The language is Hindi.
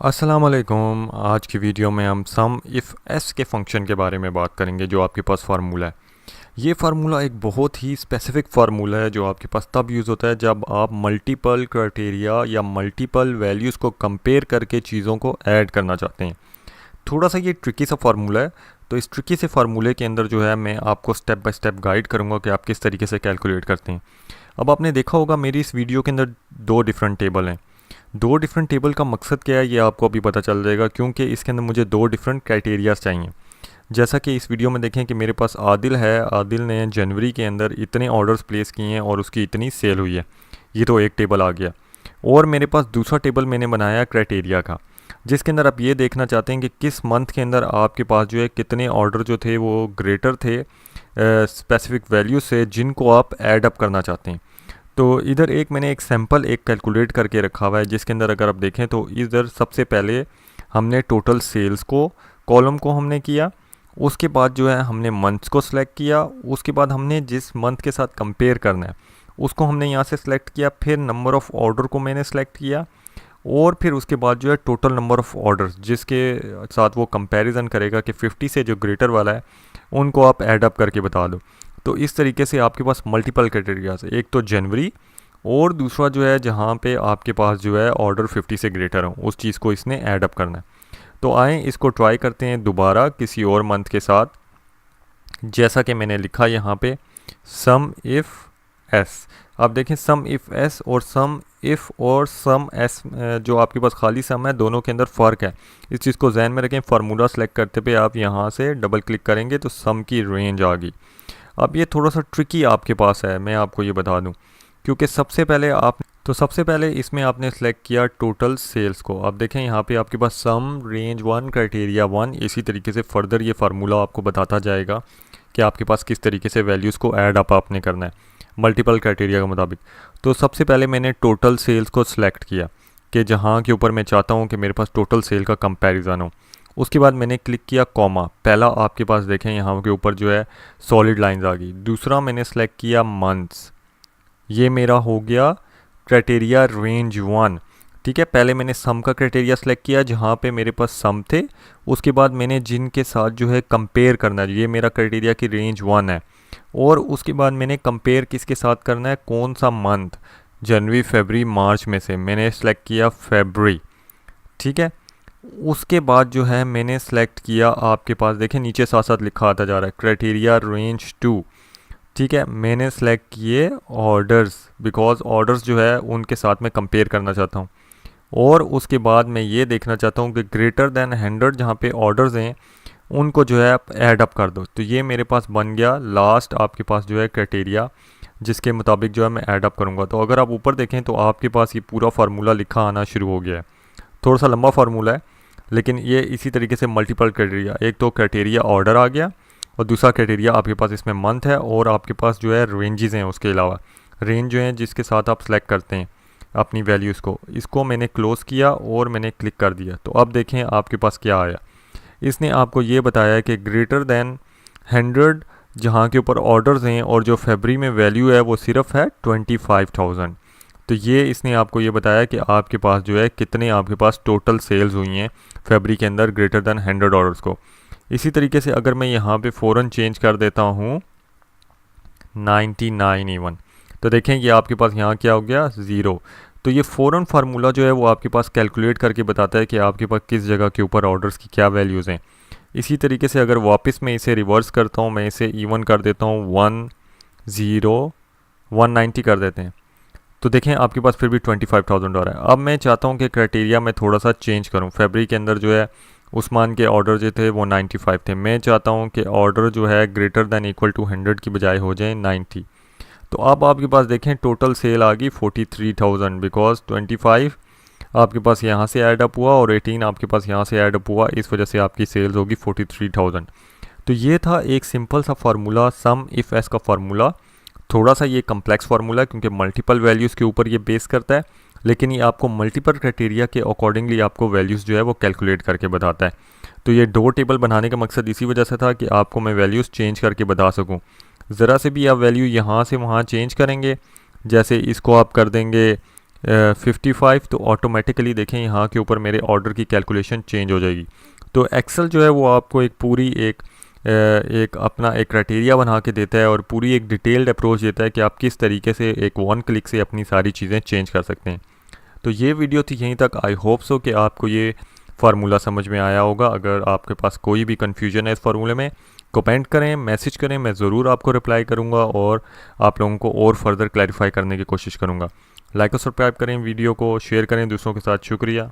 अस्सलाम वालेकुम। आज की वीडियो में हम सम इफ़ एस के फंक्शन के बारे में बात करेंगे जो आपके पास फार्मूला है। ये फार्मूला एक बहुत ही स्पेसिफिक फार्मूला है जो आपके पास तब यूज़ होता है जब आप मल्टीपल क्राइटेरिया या मल्टीपल वैल्यूज़ को कंपेयर करके चीज़ों को ऐड करना चाहते हैं। थोड़ा सा ये ट्रिकी सा फार्मूला है, तो इस ट्रिकी से फार्मूले के अंदर जो है मैं आपको स्टेप बाय स्टेप गाइड करूँगा कि आप किस तरीके से कैलकुलेट करते हैं। अब आपने देखा होगा मेरी इस वीडियो के अंदर दो डिफरेंट टेबल हैं। दो डिफरेंट टेबल का मकसद क्या है ये आपको अभी पता चल जाएगा, क्योंकि इसके अंदर मुझे दो डिफरेंट क्राइटेरियाज चाहिए। जैसा कि इस वीडियो में देखें कि मेरे पास आदिल है, आदिल ने जनवरी के अंदर इतने ऑर्डर्स प्लेस किए हैं और उसकी इतनी सेल हुई है। ये तो एक टेबल आ गया। और मेरे पास दूसरा टेबल मैंने बनाया क्राइटेरिया का, जिसके अंदर आप ये देखना चाहते हैं कि किस मंथ के अंदर आपके पास जो है कितने ऑर्डर जो थे वो ग्रेटर थे स्पेसिफिक वैल्यू से जिनको आप ऐड अप करना चाहते हैं। तो इधर एक मैंने एक सैम्पल एक कैलकुलेट करके रखा हुआ है, जिसके अंदर अगर आप देखें तो इधर सबसे पहले हमने टोटल सेल्स को कॉलम को हमने किया। उसके बाद जो है हमने मंथ्स को सिलेक्ट किया। उसके बाद हमने जिस मंथ के साथ कंपेयर करना है उसको हमने यहाँ से सिलेक्ट किया। फिर नंबर ऑफ़ ऑर्डर को मैंने सेलेक्ट किया और फिर उसके बाद जो है टोटल नंबर ऑफ़ ऑर्डर्स जिसके साथ वो कंपैरिजन करेगा कि 50 से जो ग्रेटर वाला है उनको आप ऐड अप करके बता दो। तो इस तरीके से आपके पास मल्टीपल क्राइटेरियाज है, एक तो जनवरी और दूसरा जो है जहाँ पे आपके पास जो है ऑर्डर 50 से ग्रेटर हो उस चीज़ को इसने ऐड अप करना है। तो आए इसको ट्राई करते हैं दोबारा किसी और मंथ के साथ। जैसा कि मैंने लिखा यहाँ पे सम इफ़ एस। आप देखें सम इफ़ एस और सम इफ़ और सम एस जो आपके पास खाली सम है दोनों के अंदर फ़र्क है। इस चीज़ को जहन में रखें। फार्मूला सेलेक्ट करते पे आप यहाँ से डबल क्लिक करेंगे तो सम की रेंज आ गई। अब ये थोड़ा सा ट्रिकी आपके पास है, मैं आपको ये बता दूं, क्योंकि सबसे पहले इसमें आपने सेलेक्ट किया टोटल सेल्स को। आप देखें यहाँ पे आपके पास सम रेंज 1 क्राइटेरिया 1। इसी तरीके से फर्दर ये फार्मूला आपको बताता जाएगा कि आपके पास किस तरीके से वैल्यूज़ को ऐड अप आपने करना है मल्टीपल क्राइटेरिया के मुताबिक। तो सबसे पहले मैंने टोटल सेल्स को सिलेक्ट किया कि जहाँ के ऊपर मैं चाहता हूँ कि मेरे पास टोटल सेल का कंपैरिजन हो। उसके बाद मैंने क्लिक किया कॉमा। पहला आपके पास देखें यहाँ के ऊपर जो है सॉलिड लाइंस आ गई। दूसरा मैंने सेलेक्ट किया मंथ्स। ये मेरा हो गया क्राइटेरिया रेंज 1। ठीक है, पहले मैंने सम का क्राइटेरिया सेलेक्ट किया जहाँ पे मेरे पास सम थे। उसके बाद मैंने जिनके साथ जो है कंपेयर करना है, ये मेरा क्राइटेरिया की रेंज 1 है। और उसके बाद मैंने कंपेयर किसके साथ करना है, कौन सा मंथ, जनवरी फरवरी मार्च में से मैंने सेलेक्ट किया फरवरी। ठीक है, उसके बाद जो है मैंने सेलेक्ट किया, आपके पास देखें नीचे साथ साथ लिखा आता जा रहा है क्राइटेरिया रेंज 2। ठीक है, मैंने सेलेक्ट किए ऑर्डर्स, बिकॉज ऑर्डर्स जो है उनके साथ मैं कंपेयर करना चाहता हूँ। और उसके बाद मैं ये देखना चाहता हूँ कि ग्रेटर दैन 100 जहाँ पे ऑर्डर्स हैं उनको जो है आप ऐड अप कर दो। तो ये मेरे पास बन गया लास्ट आपके पास जो है क्राइटेरिया, जिसके मुताबिक जो है मैं ऐड अप करूँगा। तो अगर आप ऊपर देखें तो आपके पास ये पूरा फार्मूला लिखा आना शुरू हो गया है। थोड़ा सा लंबा फार्मूला है, लेकिन ये इसी तरीके से मल्टीपल क्राइटेरिया, एक तो क्राइटेरिया ऑर्डर आ गया और दूसरा क्राइटेरिया आपके पास इसमें मंथ है और आपके पास जो है रेंजेस हैं। उसके अलावा रेंज जो हैं जिसके साथ आप सेलेक्ट करते हैं अपनी वैल्यूज़ को, इसको मैंने क्लोज़ किया और मैंने क्लिक कर दिया। तो अब देखें आपके पास क्या आया। इसने आपको ये बताया कि ग्रेटर दैन 100 जहाँ के ऊपर ऑर्डर्स हैं और जो फरवरी में वैल्यू है वो सिर्फ है 25,000। तो ये इसने आपको ये बताया कि आपके पास जो है कितने आपके पास टोटल सेल्स हुई हैं फरवरी के अंदर ग्रेटर दैन 100 ऑर्डर्स को। इसी तरीके से अगर मैं यहाँ पे फ़ौरन चेंज कर देता हूँ 99 इवन, तो देखें ये आपके पास यहाँ क्या हो गया 0। तो ये फ़ौरन फार्मूला जो है वो आपके पास कैलकुलेट करके बताता है कि आपके पास किस जगह के ऊपर ऑर्डर्स की क्या वैल्यूज़ हैं। इसी तरीके से अगर वापस मैं इसे रिवर्स करता हूँ, मैं इसे इवन कर देता हूँ 190 कर देते हैं, तो देखें आपके पास फिर भी 25,000 आ रहा है। अब मैं चाहता हूँ कि क्राइटेरिया में थोड़ा सा चेंज करूँ। फरवरी के अंदर जो है उस्मान के ऑर्डर जो थे वो 95 थे। मैं चाहता हूँ कि ऑर्डर जो है ग्रेटर दैन इक्वल टू 100 की बजाय हो जाए 90। तो अब आपके पास देखें टोटल सेल आ गई 43,000, बिकॉज 25 आपके पास यहाँ से ऐड अप हुआ और 18 आपके पास यहाँ से ऐड अप हुआ, इस वजह से आपकी सेल्स होगी 43,000। तो ये था एक सिंपल सा फार्मूला सम इफ़ एस का फार्मूला। थोड़ा सा ये कम्प्लेक्स फार्मूला है क्योंकि मल्टीपल वैल्यूज़ के ऊपर ये बेस करता है, लेकिन ये आपको मल्टीपल क्राइटेरिया के अकॉर्डिंगली आपको वैल्यूज़ जो है वो कैलकुलेट करके बताता है। तो ये दो टेबल बनाने का मकसद इसी वजह से था कि आपको मैं वैल्यूज़ चेंज करके बता सकूँ। ज़रा से भी आप वैल्यू यहाँ से वहाँ चेंज करेंगे, जैसे इसको आप कर देंगे 55 तो ऑटोमेटिकली देखें यहाँ के ऊपर मेरे ऑर्डर की कैलकुलेशन चेंज हो जाएगी। तो एक्सेल जो है वो आपको एक पूरी एक अपना एक क्राइटेरिया बना के देता है और पूरी एक डिटेल्ड अप्रोच देता है कि आप किस तरीके से एक वन क्लिक से अपनी सारी चीज़ें चेंज कर सकते हैं। तो ये वीडियो थी यहीं तक। आई होप सो कि आपको ये फार्मूला समझ में आया होगा। अगर आपके पास कोई भी कन्फ्यूजन है इस फार्मूले में, कमेंट करें, मैसेज करें, मैं ज़रूर आपको रिप्लाई करूँगा और आप लोगों को और फर्दर क्लैरिफाई करने की कोशिश करूँगा। लाइक और सब्सक्राइब करें, वीडियो को शेयर करें दूसरों के साथ। शुक्रिया।